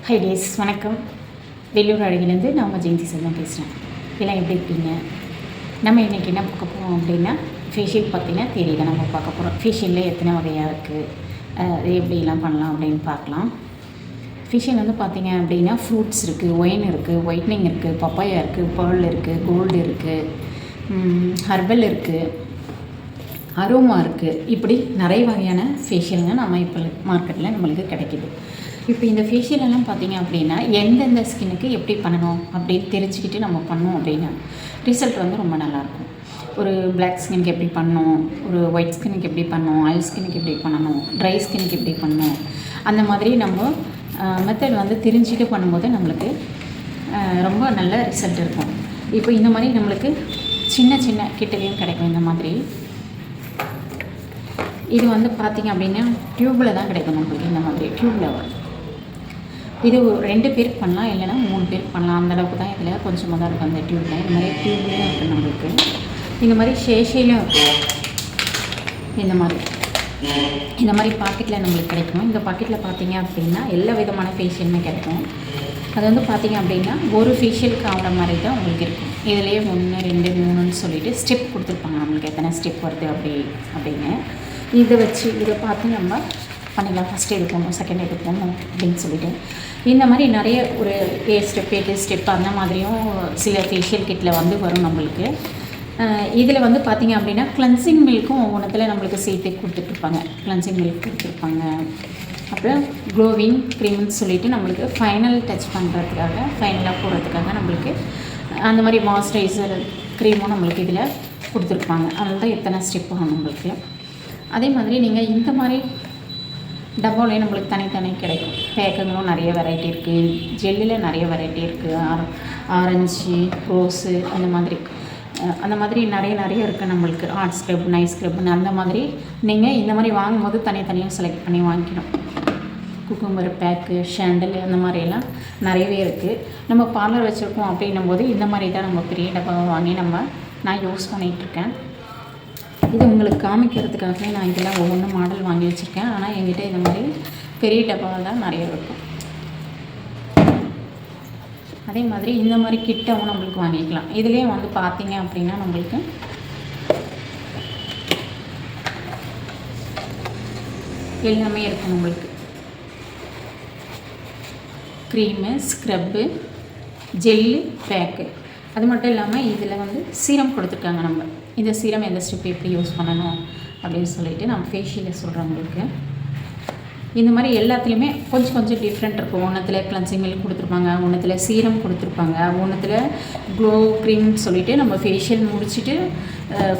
High days, வணக்கம். வேலூர் அழகிலேருந்து நான் உங்கள் ஜெயந்தி செல்வம் பேசுகிறேன். எல்லாம் எப்படி இருக்கீங்க? நம்ம இன்றைக்கி என்ன பார்க்க போகிறோம் அப்படின்னா, ஃபேஷியல் பற்றின தியரி தான் நம்ம பார்க்க போகிறோம். ஃபேஷியலில் எத்தனை வகையாக இருக்குது, அது எப்படிலாம் பண்ணலாம் அப்படின்னு பார்க்கலாம். ஃபேஷியல் வந்து பார்த்திங்க அப்படின்னா ஃப்ரூட்ஸ் இருக்குது, ஒயின் இருக்குது, ஒயிட்னிங் இருக்குது, பப்பாயா இருக்குது, பேர்ல் இருக்குது, கோல்டு இருக்குது, ஹர்பல் இருக்குது, அரோமா இருக்குது. இப்படி நிறைய வகையான ஃபேஷியலுங்க நம்ம இப்போ மார்க்கெட்டில் நம்மளுக்கு கிடைக்கிது. இப்போ இந்த ஃபேஷியலெல்லாம் பார்த்திங்க அப்படின்னா எந்தெந்த ஸ்கின்னுக்கு எப்படி பண்ணணும் அப்படின்னு தெரிஞ்சுக்கிட்டு நம்ம பண்ணோம் அப்படின்னா ரிசல்ட் வந்து ரொம்ப நல்லாயிருக்கும். ஒரு பிளாக் ஸ்கின்னுக்கு எப்படி பண்ணணும், ஒரு ஒயிட் ஸ்கின்னுக்கு எப்படி பண்ணணும், ஆயில் ஸ்கின்னுக்கு எப்படி பண்ணணும், ட்ரை ஸ்கின்னுக்கு எப்படி பண்ணணும், அந்த மாதிரி நம்ம மெத்தட் வந்து தெரிஞ்சுட்டு பண்ணும்போது நம்மளுக்கு ரொம்ப நல்ல ரிசல்ட் இருக்கும். இப்போ இந்த மாதிரி நம்மளுக்கு சின்ன சின்ன கிட்டலையும் கிடைக்கும். இந்த மாதிரி இது வந்து பார்த்திங்க அப்படின்னா டியூப்பில் தான் கிடைக்கும் நம்மளுக்கு. இந்த மாதிரி டியூப்பில் வரும். இது 2 பேருக்கு பண்ணலாம், இல்லைனா 3 பேருக்கு பண்ணலாம். அந்தளவுக்கு தான் இதில் கொஞ்சமாக தான் இருக்கும் அந்த டியூப்பில். இந்த மாதிரி டியூப்லேயும் இருக்குது நம்மளுக்கு. இந்த மாதிரி ஷேஷையிலும் இருக்குது. இந்த மாதிரி பாக்கெட்டில் நம்மளுக்கு கிடைக்கும். இந்த பாக்கெட்டில் பார்த்திங்க அப்படின்னா எல்லா விதமான ஃபேஷியலுமே கிடைக்கும். அது வந்து பார்த்திங்க அப்படின்னா ஒரு ஃபேஷியலுக்கு ஆகிற மாதிரி தான் உங்களுக்கு இருக்கும். இதிலேயே 1, 2, 3ன்னு சொல்லிவிட்டு ஸ்டெப் கொடுத்துருப்பாங்க. நம்மளுக்கு எத்தனை ஸ்டெப் வருது அப்படின்னு இதை வச்சு இதை பார்த்து நம்ம பண்ணிக்கலாம். ஃபஸ்ட்டு இது போடணும், செகண்ட் இது போடணும் அப்படின்னு சொல்லிவிட்டு இந்த மாதிரி நிறைய ஒரு 8 ஸ்டெப் 8 ஸ்டெப் அந்த மாதிரியும் சில ஃபேஷியல் கிட்டில் வந்து வரும் நம்மளுக்கு. இதில் வந்து பார்த்திங்க அப்படின்னா கிளென்சிங் மில்க்கும் ஒவ்வொன்றத்தில் நம்மளுக்கு சேர்த்து கொடுத்துட்ருப்பாங்க. கிளென்சிங் மில்க் கொடுத்துருப்பாங்க. அப்புறம் க்ளோவிங் க்ரீம்னு சொல்லிவிட்டு நம்மளுக்கு ஃபைனல் டச் பண்ணுறதுக்காக, ஃபைனலாக போடுறதுக்காக நம்மளுக்கு அந்த மாதிரி மாய்ஸ்சரைசர் க்ரீமும் நம்மளுக்கு இதில் கொடுத்துருப்பாங்க. அதனால தான் எத்தனை ஸ்டெப் ஆகும் நம்மளுக்கு. அதே மாதிரி நீங்கள் இந்த மாதிரி டப்பாவிலே நம்மளுக்கு தனித்தனி கிடைக்கும். பேக்குங்களும் நிறைய வெரைட்டி இருக்குது, ஜெல்லில் நிறைய வெரைட்டி இருக்குது. ஆரஞ்சு, ரோஸு அந்த மாதிரி நிறைய இருக்குது நம்மளுக்கு. ஆர்ட் ஸ்க்ரப், நைஸ் ஸ்க்ரப்னு அந்த மாதிரி நீங்கள் இந்த மாதிரி வாங்கும்போது தனித்தனியாக செலக்ட் பண்ணி வாங்கிக்கணும். குக்கும்பர் பேக்கு, ஷேண்டல் அந்த மாதிரியெல்லாம் நிறையவே இருக்குது. நம்ம பார்லர் வச்சுருக்கோம் அப்படின்னும் போது இந்த மாதிரி தான் நம்ம பெரிய டப்பாவை வாங்கி நான் யூஸ் பண்ணிகிட்ருக்கேன். இது உங்களுக்கு காமிக்கிறதுக்காகவே நான் இதெல்லாம் ஒவ்வொன்றும் மாடல் வாங்கி வச்சுருக்கேன். ஆனால் என்கிட்ட இந்த மாதிரி பெரிய டப்பாவில் தான் நிறைய இருக்கும். அதே மாதிரி இந்த மாதிரி கிட்டவும் நம்மளுக்கு வாங்கிக்கலாம். இதுலேயே வந்து பார்த்திங்க அப்படின்னா நம்மளுக்கு எல்லாமே இருக்கும். நம்மளுக்கு க்ரீமு, ஸ்க்ரப்பு, ஜெல்லு, பேக்கு. அது மட்டும் இல்லாமல் இதில் வந்து சீரம் கொடுத்துருக்காங்க. நம்ம இந்த சீரம் எந்த ஸ்டெப் எப்படி யூஸ் பண்ணணும் அப்படின்னு சொல்லிட்டு நம்ம ஃபேஷியலில் சொல்கிறவங்களுக்கு இந்த மாதிரி எல்லாத்துலேயுமே கொஞ்சம் டிஃப்ரெண்ட் இருக்கும். ஒன்றத்தில் கிளென்சிங் மில்க் கொடுத்துருப்பாங்க, ஒன்றத்தில் சீரம் கொடுத்துருப்பாங்க, ஒன்றத்தில் க்ளோ க்ரீம்னு சொல்லிவிட்டு நம்ம ஃபேஷியல் முடிச்சுட்டு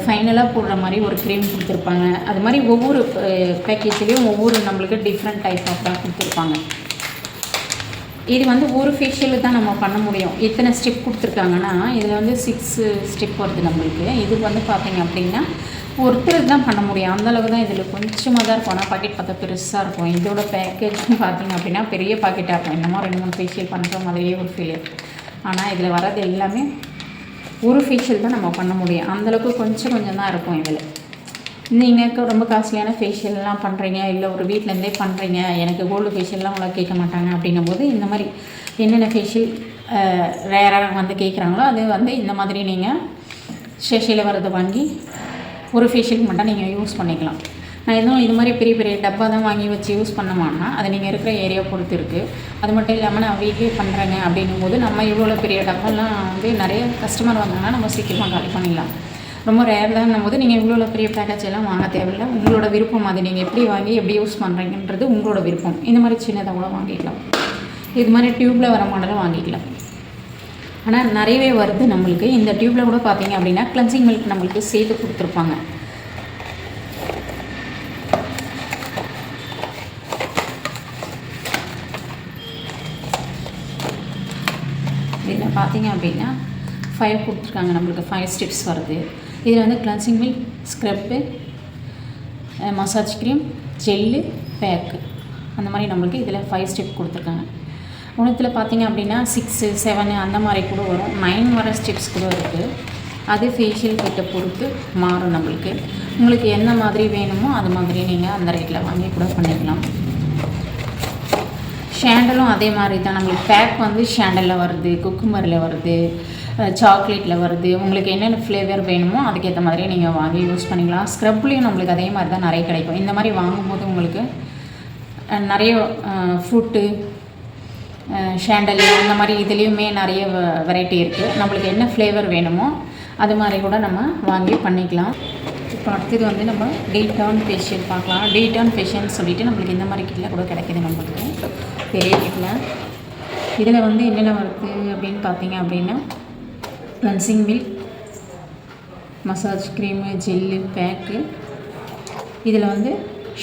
ஃபைனலாக போடுற மாதிரி ஒரு க்ரீம் கொடுத்துருப்பாங்க. அது மாதிரி ஒவ்வொரு பேக்கேஜ்லேயும் ஒவ்வொரு நம்மளுக்கு டிஃப்ரெண்ட் டைப் ஆஃப் தான் கொடுத்துருப்பாங்க. இது வந்து ஒரு ஃபேஷியலு தான் நம்ம பண்ண முடியும். எத்தனை ஸ்டெப் கொடுத்துருக்காங்கன்னா இதில் வந்து 6 ஸ்டெப் வருது நம்மளுக்கு. இது வந்து பார்த்திங்க அப்படின்னா ஒருத்தருக்கு தான் பண்ண முடியும். அந்தளவுக்கு தான் இதில் கொஞ்சமாக தான் இருக்கும். ஆனால் பாக்கெட் பார்த்தா பெருசாக இருக்கும். இதோட பேக்கேஜ்னு பார்த்திங்க அப்படின்னா பெரிய பாக்கெட்டாக இருக்கும். என்னமோ 2-3 ஃபேஷியல் பண்ணுற மாதிரியே ஒரு ஃபீல். ஆனால் இதில் வர்றது எல்லாமே ஒரு ஃபேஷியல் தான் நம்ம பண்ண முடியும். அந்தளவுக்கு கொஞ்சம் தான் இருக்கும். இதில் நீங்கள் ரொம்ப காஸ்ட்லியான ஃபேஷியல்லாம் பண்ணுறீங்க, இல்லை ஒரு வீட்டிலேருந்தே பண்ணுறீங்க, எனக்கு கோல்டு ஃபேஷியல்லாம் அவ்வளோ கேட்க மாட்டாங்க அப்படின்னும் போது இந்த மாதிரி என்னென்ன ஃபேஷியல் ரேராக வந்து கேட்குறாங்களோ அது வந்து இந்த மாதிரி நீங்கள் ஷேஷியில் வரதை வாங்கி ஒரு ஃபேஷியலுக்கு மட்டும் நீங்கள் யூஸ் பண்ணிக்கலாம். நான் எதுவும் இது மாதிரி பெரிய டப்பா தான் வாங்கி வச்சு யூஸ் பண்ணமான்னா அது நீங்கள் இருக்கிற ஏரியா பொறுத்து இருக்குது. அது மட்டும் இல்லாமல் நான் வீட்லேயே பண்ணுறேங்க அப்படின்னும் போது நம்ம இவ்வளோ பெரிய டப்பாலாம் வந்து நிறைய கஸ்டமர் வந்தாங்கன்னா நம்ம சீக்கிரமாக காலி பண்ணிடலாம். ரொம்ப ரேர் தான் போது நீங்கள் இவ்வளோ பெரிய பேக்கேஜ் எல்லாம் வாங்க தேவையில்லை. உங்களோட விருப்பம் அது. நீங்கள் எப்படி வாங்கி எப்படி யூஸ் பண்ணுறீங்கன்றது உங்களோட விருப்பம். இந்த மாதிரி சின்னதாக கூட வாங்கிக்கலாம். இது மாதிரி டியூப்பில் வர மாடலும் வாங்கிக்கலாம். ஆனால் நிறையவே வருது நம்மளுக்கு. இந்த டியூப்பில் கூட பார்த்திங்க அப்படின்னா கிளென்சிங் மில்க் நம்மளுக்கு சேர்த்து கொடுத்துருப்பாங்க. இதில் பார்த்திங்க அப்படின்னா 5 கொடுத்துருக்காங்க. நம்மளுக்கு 5 ஸ்டெப்ஸ் வருது. இதில் வந்து cleansing milk, scrub, massage cream, gel, pack அந்த மாதிரி நம்மளுக்கு இதில் 5 ஸ்டெப் கொடுத்துருக்காங்க. ஒன்றுத்தில் பார்த்திங்க அப்படின்னா 6, 7 அந்த மாதிரி கூட வரும். 9 வர ஸ்டெப்ஸ் கூட இருக்குது. அது ஃபேஷியல் கிட்ட பொறுத்து மாறும் நம்மளுக்கு. உங்களுக்கு என்ன மாதிரி வேணுமோ அது மாதிரி நீங்கள் அந்த ரேட்டில் வாங்கி கூட பண்ணிக்கலாம். ஷேண்டலும் அதே மாதிரி தான். நம்மளுக்கு பேக் வந்து ஷேண்டலில் வருது, குக்கும்பரில் வருது, சாக்லேட்டில் வருது. உங்களுக்கு என்னென்ன ஃப்ளேவர் வேணுமோ அதுக்கேற்ற மாதிரி நீங்கள் வாங்கி யூஸ் பண்ணிக்கலாம். ஸ்க்ரப்லேயும் நம்மளுக்கு அதே மாதிரி தான் நிறைய கிடைக்கும். இந்த மாதிரி வாங்கும்போது உங்களுக்கு நிறைய ஃப்ரூட்டு, ஷேண்டல் இந்த மாதிரி இதுலேயுமே நிறைய வெரைட்டி இருக்குது. நம்மளுக்கு என்ன ஃப்ளேவர் வேணுமோ அது மாதிரி கூட நம்ம வாங்கி பண்ணிக்கலாம். இப்போ அடுத்தது வந்து நம்ம டீடான் ஃபேஷியல் பார்க்கலாம். டீடான் ஃபேஷியல்னு சொல்லிவிட்டு நம்மளுக்கு இந்த மாதிரி கிட்டில் கூட கிடைக்கிது நம்மளுக்கு பெரிய கிட்டில். இதில் வந்து என்னென்ன வருது அப்படின்னு பார்த்தீங்க அப்படின்னா cleansing milk, massage cream, gel, pack. இதில் வந்து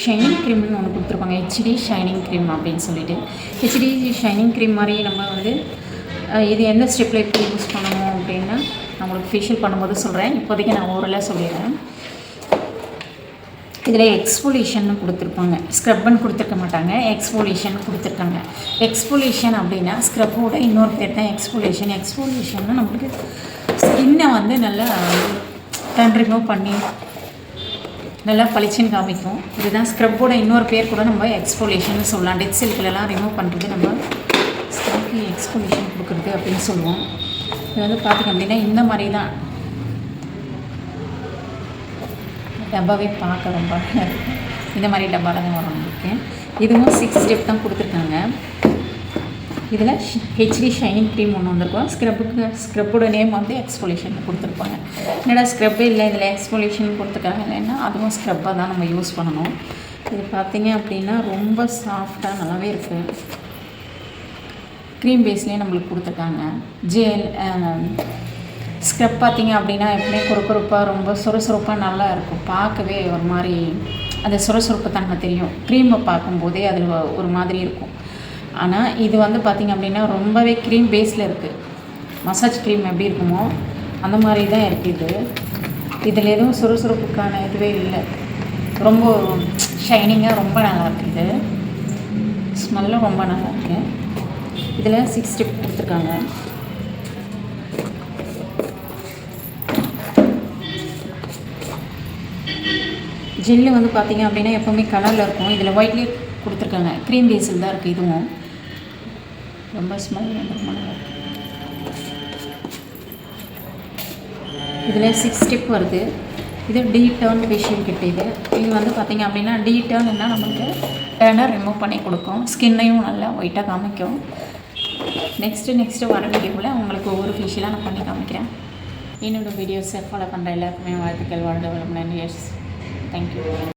ஷைனிங் க்ரீம்னு ஒன்று கொடுத்துருப்பாங்க, ஹெச்டி ஷைனிங் க்ரீம் அப்படின்னு சொல்லிட்டு. ஹெச்டி ஷைனிங் க்ரீம் மாதிரி நம்ம வந்து இது எந்த ஸ்டெப்பில் எப்படி யூஸ் பண்ணணும் அப்படின்னா நான் உங்களுக்கு ஃபேஷியல் பண்ணும்போது சொல்கிறேன். இப்போதைக்கு நான் ஓரலாக சொல்லிடுறேன். இதில் எக்ஸ்ஃபோலியேஷன் கொடுத்துருப்பாங்க, ஸ்க்ரப்னு கொடுத்துருக்க மாட்டாங்க, எக்ஸ்ஃபோலியேஷன் கொடுத்துருக்காங்க. எக்ஸ்ஃபோலியேஷன் அப்படின்னா ஸ்க்ரப்போட இன்னொரு பேர் தான் எக்ஸ்ஃபோலியேஷன். எக்ஸ்ஃபோலியேஷன்னா நம்மளுக்கு ஸ்கின்னை வந்து நல்லா ரிமூவ் பண்ணி நல்லா பளிச்சுன்னு காமிக்கும். இதுதான் ஸ்க்ரப்போட இன்னொரு பேர் கூட நம்ம எக்ஸ்ஃபோலியேஷன் சொல்லலாம். டெட் செல்களெல்லாம் ரிமூவ் பண்ணுறது நம்ம ஸ்கின்க்கு எக்ஸ்ஃபோலியேஷன் கொடுக்குறது அப்படின்னு சொல்லுவோம். இது வந்து பார்த்திங்க அப்படின்னா இந்த மாதிரி தான் டப்பாவே பார்க்க ரொம்ப இந்த மாதிரி டப்பாவில் தான் வரும் நம்மளுக்கு. இதுவும் 6 ஸ்டெப் தான் கொடுத்துருக்காங்க. இதில் ஹெச்டி ஷைனிங் க்ரீம் ஒன்று வந்திருக்கும். ஸ்க்ரப்போட நேம் வந்து எக்ஸ்ஃபோலியேஷன் கொடுத்துருப்பாங்க. என்னடா ஸ்க்ரப்பே இல்லை இதில் எக்ஸ்ஃபோலியேஷன் கொடுத்துருக்காங்க இல்லைன்னா அதுவும் ஸ்க்ரப்பாக தான் நம்ம யூஸ் பண்ணணும். இது பார்த்திங்க அப்படின்னா ரொம்ப சாஃப்டாக நல்லாவே இருக்குது. க்ரீம் பேஸ்லேயே நம்மளுக்கு கொடுத்துருக்காங்க. ஜெல் ஸ்க்ரப் பார்த்திங்க அப்படின்னா எப்பவுமே கொறுப்பாக ரொம்ப சுறுசுறுப்பாக நல்லா இருக்கும். பார்க்கவே ஒரு மாதிரி அந்த சுறுசுறுப்பு தன்மை தெரியும். க்ரீமை பார்க்கும்போதே அதில் ஒரு மாதிரி இருக்கும். ஆனால் இது வந்து பார்த்திங்க அப்படின்னா ரொம்பவே க்ரீம் பேஸில் இருக்குது. மசாஜ் க்ரீம் எப்படி இருக்குமோ அந்த மாதிரி தான் இருக்குது. இதில் எதுவும் சுறுசுறுப்புக்கான இதுவே இல்லை. ரொம்ப ஷைனிங்காக ரொம்ப நல்லாயிருக்கு. இது ஸ்மெல்லும் ரொம்ப நல்லாயிருக்கு. இதில் 6 ஸ்டெப் கொடுத்துருக்காங்க. ஜெல்லு வந்து பார்த்திங்க அப்படின்னா எப்போவுமே கலரில் இருக்கும். இதில் ஒயிட்லேயே கொடுத்துருக்காங்க. க்ரீம் பேஸில் தான் இருக்குது. இதுவும் ரொம்ப ஸ்மெல் ரொம்ப நல்லா இருக்குது. இதில் 6 ஸ்டெப் வருது. இது டீடான் ஃபேஷியல் கிட். இது வந்து பார்த்திங்க அப்படின்னா டீடான்னா நம்மளுக்கு டேனை ரிமூவ் பண்ணி கொடுக்கும். ஸ்கின்னையும் நல்லா ஒயிட்டாக காமிக்கும். நெக்ஸ்ட்டு வர வீடியோவில் உங்களுக்கு ஒவ்வொரு ஃபேஷியலாக நான் பண்ணி காமிக்கிறேன். என்னோடய வீடியோஸை ஃபாலோ பண்ணுற எல்லாருக்குமே வாழ்த்துக்கள். வாழ்க வளமுடன். Yes, thank you.